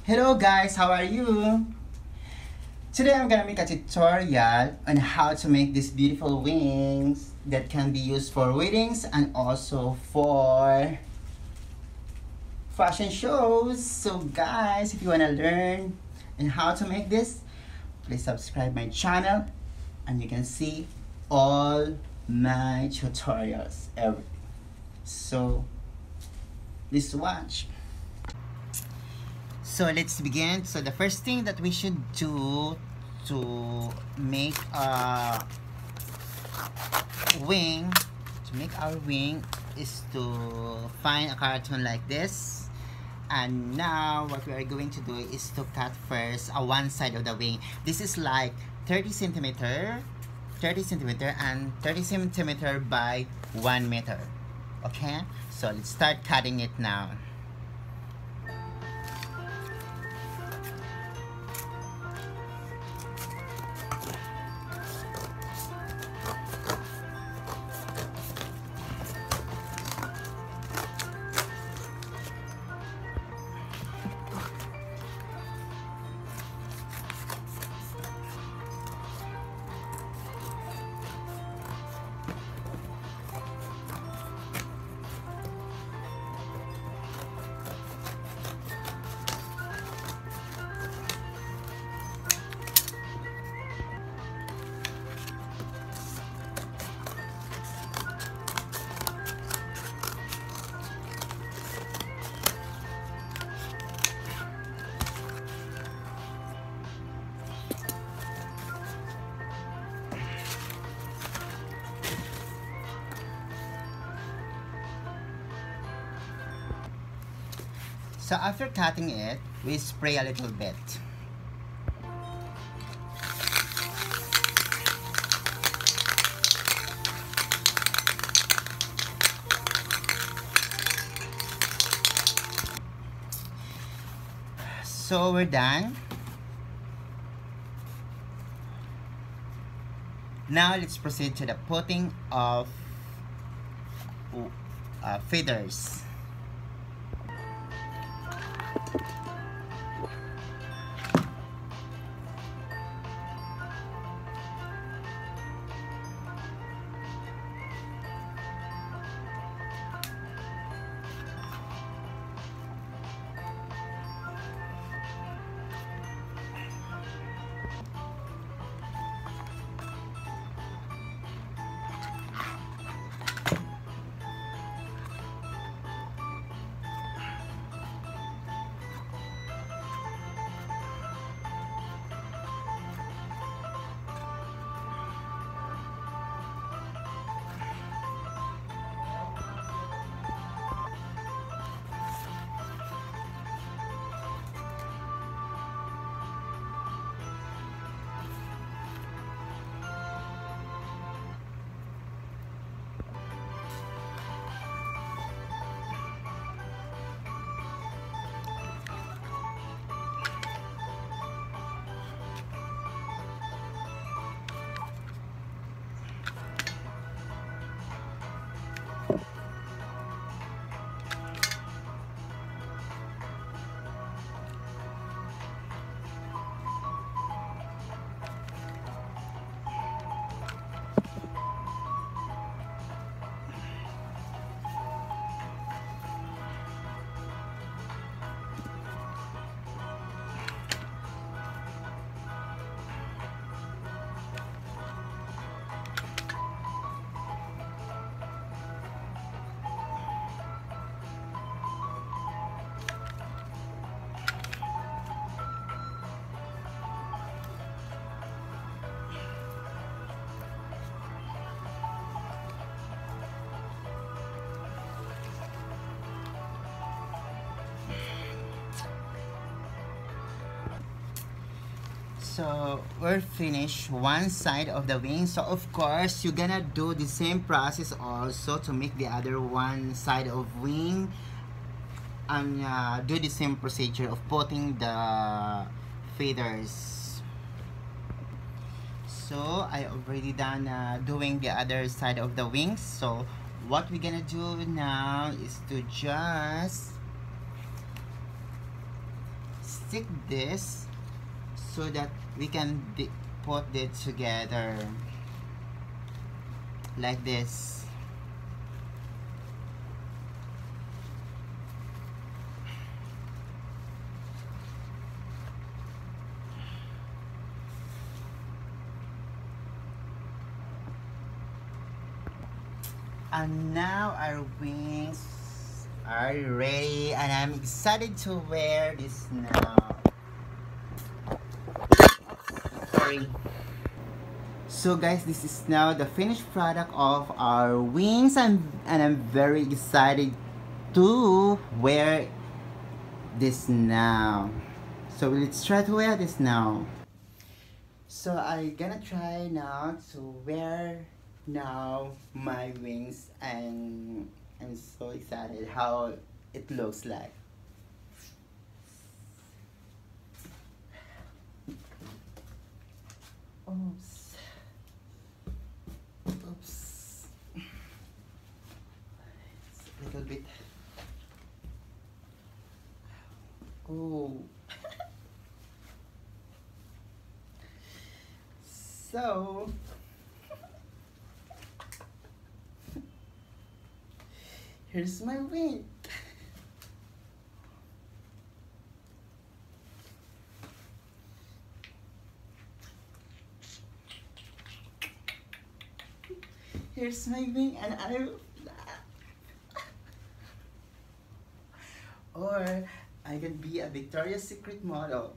Hello guys, how are you? Today I'm gonna make a tutorial on how to make these beautiful wings that can be used for weddings and also for fashion shows. So guys, if you wanna learn and how to make this, please subscribe my channel and you can see all my tutorials, everything. So let's watch. So let's begin. So the first thing that we should do to make a wing, our wing, is to find a carton like this. And now what we are going to do is to cut first one side of the wing. This is like 30 centimeter and 30 centimeter by 1 meter. Okay, so let's start cutting it now. So after cutting it, we spray a little bit. So we're done. Now let's proceed to the putting of feathers. So we're finished one side of the wing. So of course you're gonna do the same process also to make the other one side of wing, and do the same procedure of putting the feathers. So I already done doing the other side of the wings. So what we're gonna do now is to just stick this so that we can put it together like this. And now our wings are ready, and I'm excited to wear this now. Sorry. So guys, this is now the finished product of our wings, and I'm very excited to wear this now. So let's try to wear this now. So I'm gonna try now to wear now my wings, and I'm so excited how it looks like. Oops. Oops. It's a little bit. Oh. So here's my wing. Here's my wing, and or I can be a Victoria's Secret model.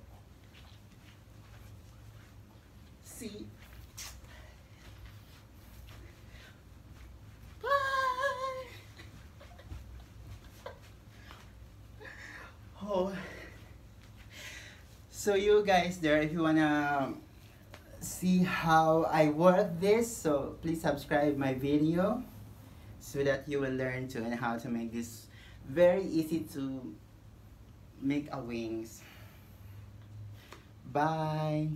See? Bye! Oh. So you guys there, if you wanna see how I work this, so please subscribe my video so that you will learn to and how to make this very easy to make a wings. Bye.